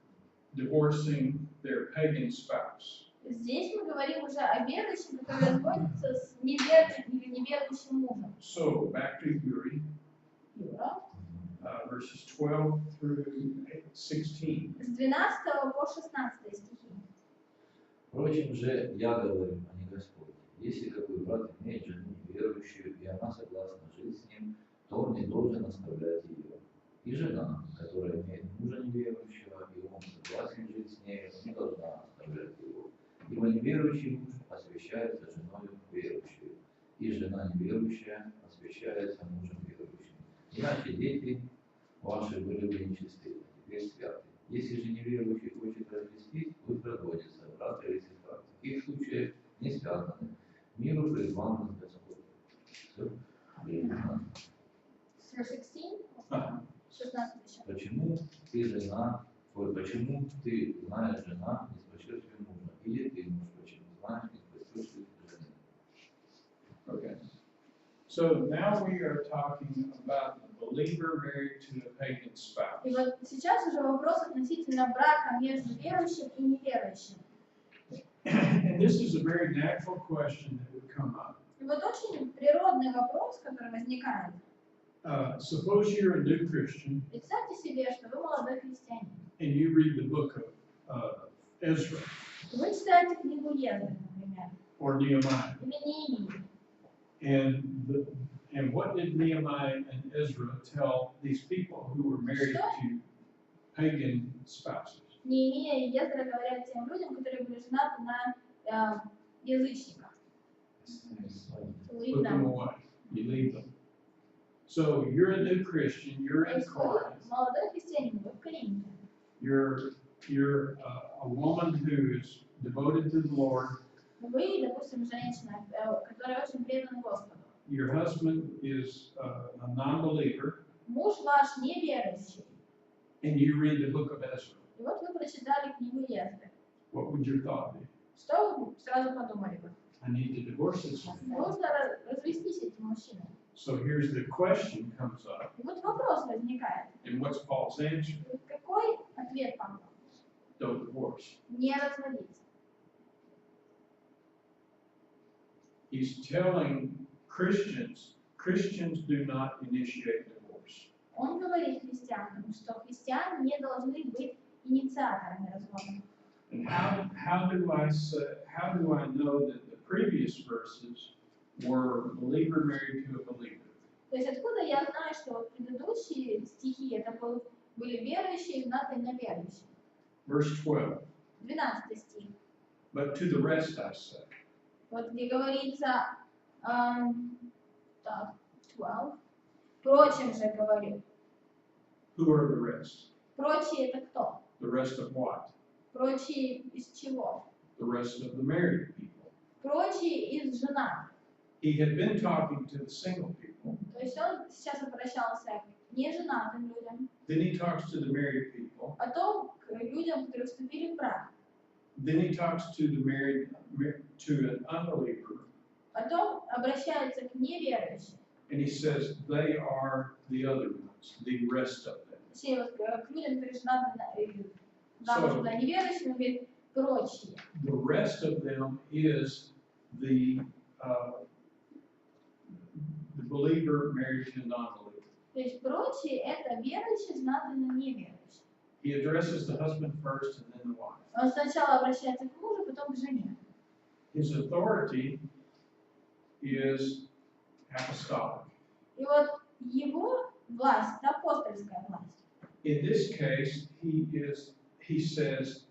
S1: divorcing their pagan spouse.
S2: Здесь мы говорим уже о верующем, который разводится с неверным или неверующим мужем.
S1: So, back to Yuri,
S2: Юра.
S1: verses 12 through 16.
S2: С 12 по 16 стихи.
S7: Впрочем же, я говорю, а не Господь. Если какой брат имеет жену неверующую, и она согласна жить с ним, то он не должен оставлять ее. И жена, которая имеет мужа неверующего, и он согласен жить с нею, не должна оставлять его. Ибо неверующий муж освящается женою верующую, и жена неверующая освящается мужем верующим. Иначе дети ваши были бы нечисты, а теперь святы. Если же неверующий хочет развестись, пусть разводится, брат или сестра. В таких случаях не связаны. Миру призван Господь. Все.
S2: 16? 16 еще.
S7: Почему ты знаешь, жена, не спасешь ли мужа? Или ты муж, почему знаешь, не спасешь ли жены?
S1: Okay. So now we are talking about the believer married to a pagan spouse.
S2: И вот сейчас уже вопрос относительно брака между верующим и неверующим.
S1: And this is a very natural question that would come up.
S2: И вот очень природный вопрос, который возникает.
S1: Suppose you're a new Christian
S2: Представьте себе, что вы молодой христианин.
S1: and you read the book of Ezra
S2: Вы читаете книгу Езры, например,
S1: or Nehemiah,
S2: или Неемии.
S1: and And what did Nehemiah and Ezra tell these people who were married to pagan spouses?
S2: Неемия и Ездра говорят тем людям, которые были женаты на язычниках.
S1: Put them away. You leave them. So you're a new Christian. You're in Corinth.
S2: Молодой христианин, вы в Коринфе.
S1: You're a woman who is devoted to the Lord.
S2: Вы, допустим, женщина, которая очень предана Господу.
S1: Your husband is a non-believer.
S2: Муж ваш неверующий.
S1: And you read the book of Ezra.
S2: И вот вы прочитали книгу Ездры.
S1: What would your thought be?
S2: Что вы сразу подумали бы?
S1: I need to divorce this man.
S2: Нужно развестись этим мужчиной.
S1: So here's the question comes up.
S2: И вот вопрос возникает.
S1: And what's Paul's answer?
S2: Какой ответ Павла?
S1: Don't divorce.
S2: Не разводиться.
S1: He's telling Christians do not initiate divorce.
S2: Он говорит христианам, что христиане не должны быть инициаторами развода.
S1: And how do I know that the previous verses were believer married to a believer?
S2: То есть откуда я знаю, что вот предыдущие стихи это были верующие, женатые на верующих?
S1: Verse 12.
S2: 12 стих.
S1: But to the rest I say.
S2: Вот где говорится, так, 12. Впрочем же говорю.
S1: Who are the rest?
S2: Прочие это кто?
S1: The rest of what?
S2: Прочие из чего?
S1: The rest of the married people.
S2: Прочие из женатых.
S1: He had been talking to the single people.
S2: То есть он сейчас обращался к неженатым людям,
S1: Then he talks to the married people.
S2: потом к людям, которые вступили в брак.
S1: Then he talks to an unbeliever.
S2: Потом обращается к неверующим.
S1: And he says they are the other ones, the rest of them.
S2: Точнее, вот к людям, которые женаты на неверующим, он говорит прочие.
S1: The rest of them is the believer married to a non-believer.
S2: То есть прочие это верующие, женатые на неверующих.
S1: He addresses the husband first and then the wife.
S2: Он сначала обращается к мужу, потом к жене.
S1: His authority is apostolic.
S2: И вот его власть, это апостольская власть.
S1: In this case, he says,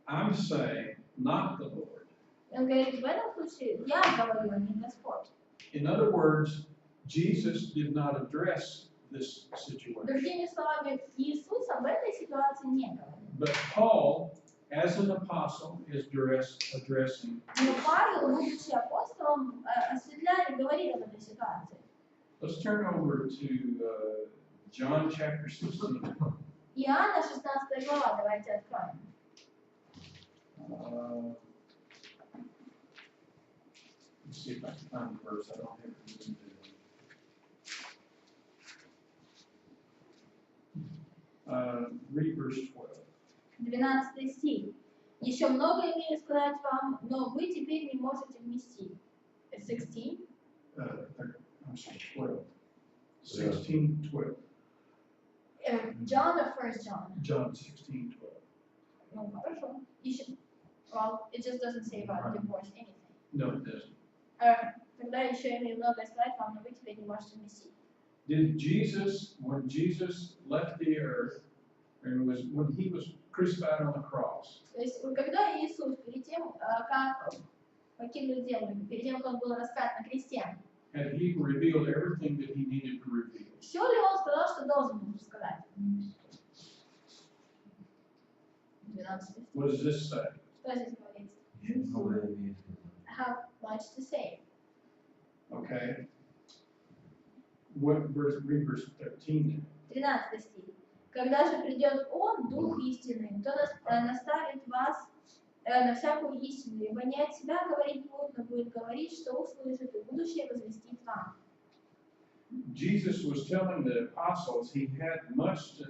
S1: I'm saying, not the Lord.
S2: Он говорит, в этом случае я говорю, а не Господь.
S1: In other words, Jesus did not address this situation.
S2: Другими словами, Иисус об этой ситуации не говорит.
S1: But Paul, as an apostle, is addressing.
S2: Но Павел, будучи апостолом, осветляет и говорит об этой ситуации.
S1: Let's turn over to John chapter 16.
S2: Иоанна 16 глава, давайте откроем.
S1: Let's see if I can find the verse. I don't have it. Read verse 12.
S2: 12 стих. Еще много имею сказать вам, но вы теперь не можете вместить. 16?
S1: I'm sorry, 12. 16, 12.
S2: John or 1 John?
S1: John 16, 12.
S2: Ну, хорошо. Еще. Well, it just doesn't say about divorce anything.
S1: No, it doesn't.
S2: Тогда еще имею много сказать вам, но вы теперь не можете вместить.
S1: Did Jesus, when Jesus left the earth, and when he was crucified on the cross,
S2: То есть, когда Иисус, перед тем, как покинул землю, перед тем, как он был распят на кресте,
S1: had he revealed everything that he needed to reveal?
S2: все ли он сказал, что должен был сказать? 12 стих.
S1: What does this say?
S2: Что здесь говорится? I have much to say.
S1: Okay. What verse? Read verse 13.
S2: 13 стих. Когда же придет Он, Дух истины, то наставит вас на всякую истину, ибо не от себя говорить будет, но будет говорить, что услышит, и будущее возвестит вам.
S1: Jesus was telling the apostles he had much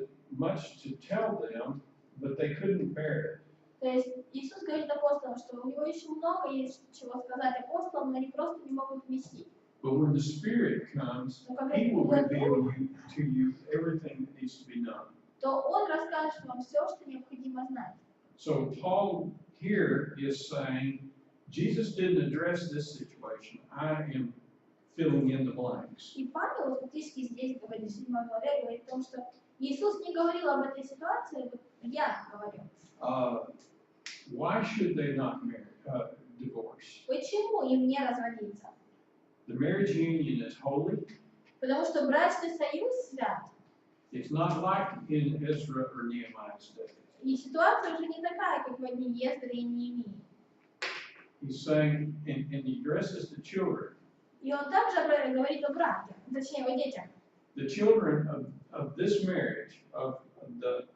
S1: to tell them, but they couldn't bear it.
S2: То есть Иисус говорит апостолам, что у него еще много есть чего сказать апостолам, но они просто не могут вместить.
S1: But when the Spirit comes, He will reveal to you everything that needs to be known.
S2: То Он расскажет вам все, что необходимо знать.
S1: So Paul here is saying, Jesus didn't address this situation. I am filling in the blanks.
S2: И Павел фактически здесь говорит, в 7 главе, говорит о том, что Иисус не говорил об этой ситуации, вот я говорю.
S1: Why should they not divorce?
S2: Почему им не разводиться?
S1: The marriage union is holy.
S2: Потому что брачный союз свят.
S1: It's not like in Ezra or Nehemiah's day.
S2: И ситуация уже не такая, как в одни Ездре и Неемии.
S1: He's saying, and he addresses the children.
S2: И он также говорит о браке, точнее о детях.
S1: The children of this marriage, of the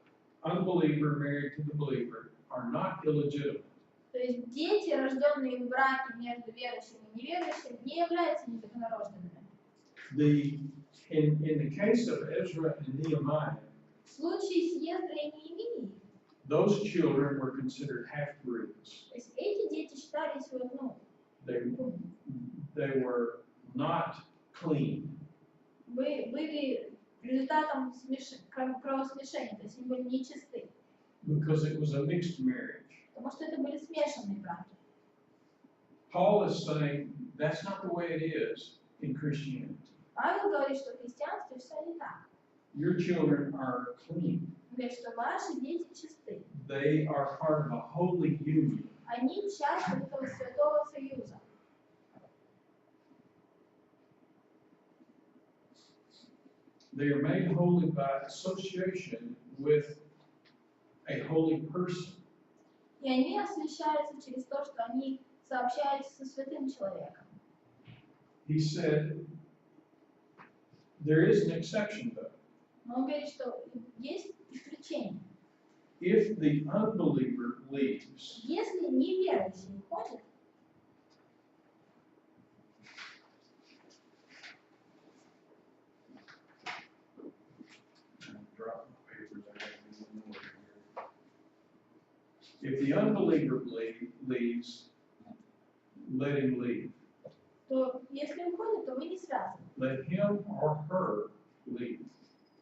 S1: unbeliever married to the believer, are not illegitimate.
S2: То есть дети, рожденные в браке между верующим и неверующим, не являются незаконнорожденными.
S1: In the case of Ezra and Nehemiah,
S2: В случае с Ездрой и Неемией,
S1: those children were considered half-breeds.
S2: то есть эти дети считались
S1: They were not clean.
S2: были результатом кровосмешения, то есть они были нечисты,
S1: Because it was a mixed marriage.
S2: потому что это были смешанные браки.
S1: Paul is saying that's not the way it is in Christianity.
S2: Павел говорит, что в христианстве все не так.
S1: Your children are clean.
S2: Он говорит, что ваши дети чисты.
S1: They are part of a holy union.
S2: Они часть этого святого союза.
S1: They are made holy by association with a holy person.
S2: И они освящаются через то, что они сообщаются со святым человеком.
S1: He said, there is an exception though.
S2: Но он говорит, что есть исключение.
S1: If the unbeliever leaves,
S2: Если неверующий уходит,
S1: if the unbeliever leaves, let him leave.
S2: то если уходит, то вы не связаны.
S1: Let him or her leave.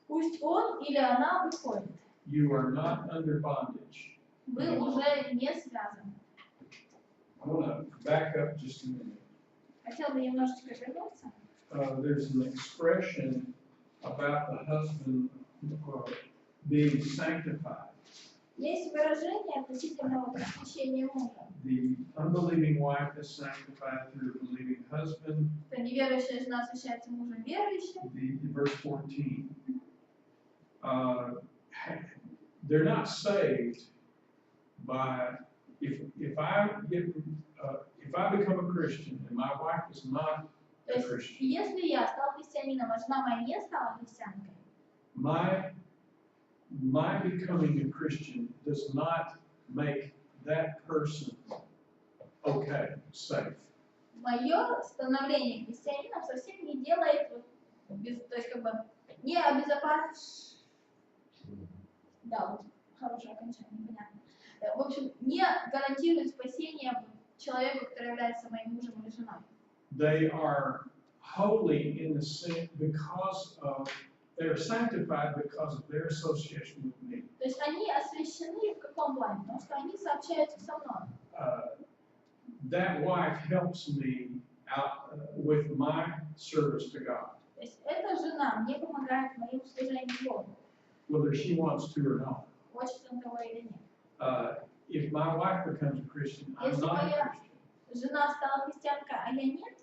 S2: Пусть он или она выходит.
S1: You are not under bondage.
S2: Вы уже не связаны.
S1: I want to back up just a minute.
S2: Хотел бы немножечко вернуться.
S1: There's an expression about the husband being sanctified.
S2: Есть выражение относительно освящения мужа.
S1: The unbelieving wife is sanctified through a believing husband.
S2: Что неверующая жена освящается мужем верующим.
S1: Verse 14. They're not saved by if I become a Christian and my wife is not
S2: То
S1: a
S2: есть,
S1: Christian,
S2: если я стал христианином, а жена моя не стала христианкой,
S1: my becoming a Christian does not make that person okay, safe.
S2: мое становление христианином совсем не делает, то есть как бы не обезопасит, да, вот хорошее окончание, понятно. В общем, не гарантирует спасение человеку, который является моим мужем или женой.
S1: They are holy in the sense because of they are sanctified because of their association with me.
S2: То есть они освящены в каком плане? Потому что они сообщаются со мной.
S1: That wife helps me out with my service to God.
S2: То есть эта жена мне помогает в моем служении Богу.
S1: Whether she wants to or not.
S2: Хочет он того или нет.
S1: If my wife becomes a Christian, I'm
S2: Если
S1: not a
S2: моя
S1: Christian.
S2: жена стала христианкой, а я нет,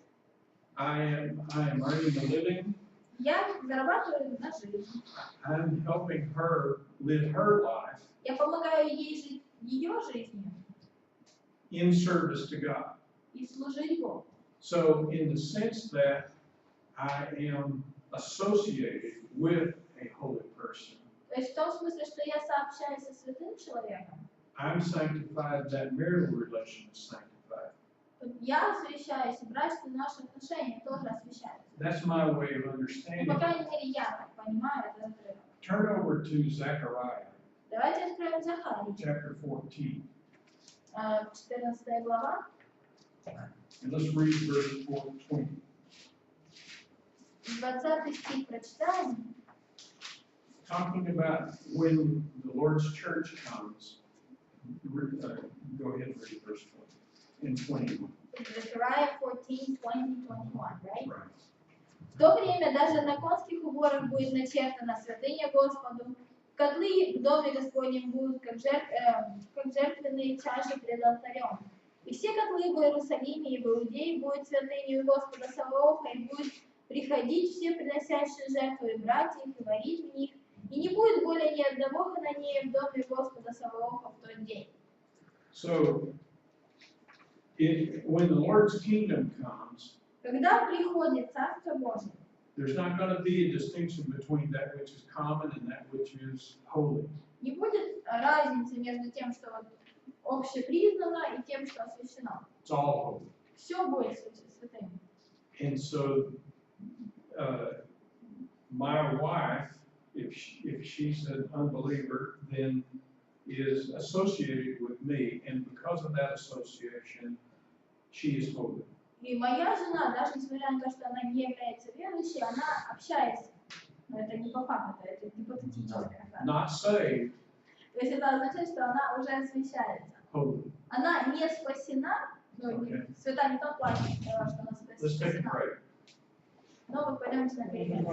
S1: I am earning a living.
S2: я зарабатываю на жизнь.
S1: I'm helping her live her life
S2: Я помогаю ей жить ее жизнью
S1: in service to God.
S2: и служить Богу.
S1: So, in the sense that I am associated with a holy person,
S2: То есть в том смысле, что я сообщаюсь со святым человеком,
S1: I'm sanctified, that marital relation is sanctified.
S2: я освящаюсь, и брачные наши отношения тоже освящаются.
S1: That's my way of
S2: Ну,
S1: understanding.
S2: по крайней мере, я так понимаю этот отрывок.
S1: Turn over to Zechariah,
S2: Давайте откроем Захарию,
S1: chapter 14,
S2: 14 глава,
S1: and let's read verse 20.
S2: 20 стих прочитаем.
S1: Talking about when the Lord's church comes, go ahead and read verse 20 and 21.
S2: Zechariah 14, 20, 21, right?
S1: Right.
S2: то время даже на конских уборах будет начертана святыня Господу. Котлы в доме Господнем будут как жертвенные чаши пред алтарем. И все котлы в Иерусалиме и в Иудее будут святынью Господа Саваофа, и будут приходить все приносящие жертву и брать их, и варить в них, и не будет более ни одного хананея в доме Господа Саваофа в тот день.
S1: So, when the Lord's kingdom comes,
S2: Когда приходит Царство Божие,
S1: there's not going to be a distinction between that which is common and that which is holy.
S2: не будет разницы между тем, что вот общепризнано, и тем, что освящено.
S1: It's all holy.
S2: Все будет святым.
S1: And so, my wife, if she's an unbeliever, then is associated with me, and because of that association, she is holy.
S2: И моя жена, даже несмотря на то, что она не является верующей, она общается. Но это не по факту, это гипотетическая фраза.
S1: Not saved,
S2: То есть это означает, что она уже освящается.
S1: holy.
S2: Она не спасена, ну,
S1: Okay.
S2: свята не в том плане, что она
S1: Let's take a
S2: спасена.
S1: break.
S2: Но вот пойдемте на перемену.